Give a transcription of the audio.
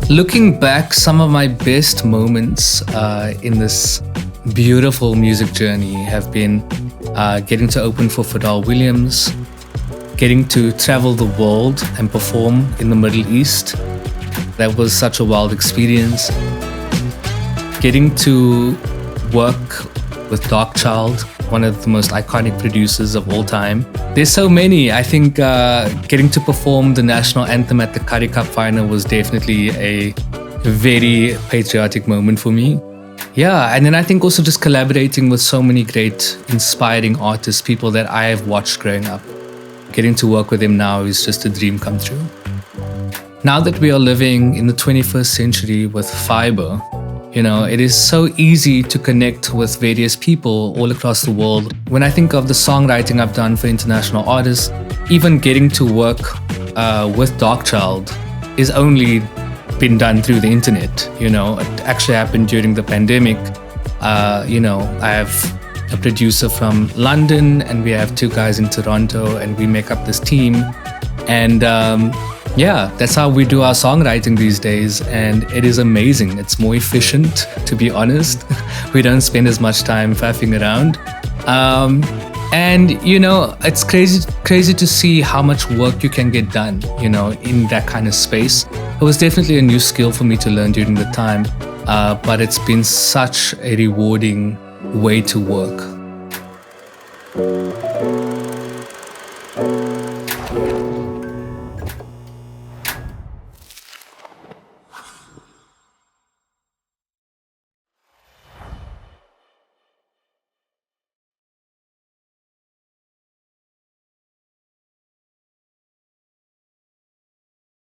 Looking back, some of my best moments in this beautiful music journey have been getting to open for Pharrell Williams, getting to travel the world and perform in the Middle East. That was such a wild experience. Getting to work with Darkchild, one of the most iconic producers of all time. There's so many. I think getting to perform the national anthem at the Currie Cup final was definitely a very patriotic moment for me. Yeah, and then I think also just collaborating with so many great, inspiring artists, people that I have watched growing up. Getting to work with them now is just a dream come true. Now that we are living in the 21st century with fiber, it is so easy to connect with various people all across the world. When I think of the songwriting I've done for international artists, even getting to work with Darkchild is only been done through the internet. It actually happened during the pandemic. I have a producer from London and we have two guys in Toronto and we make up this team. And that's how we do our songwriting these days, and it is amazing. It's more efficient, to be honest. We don't spend as much time faffing around. It's crazy to see how much work you can get done, in that kind of space. It was definitely a new skill for me to learn during the time, but it's been such a rewarding way to work.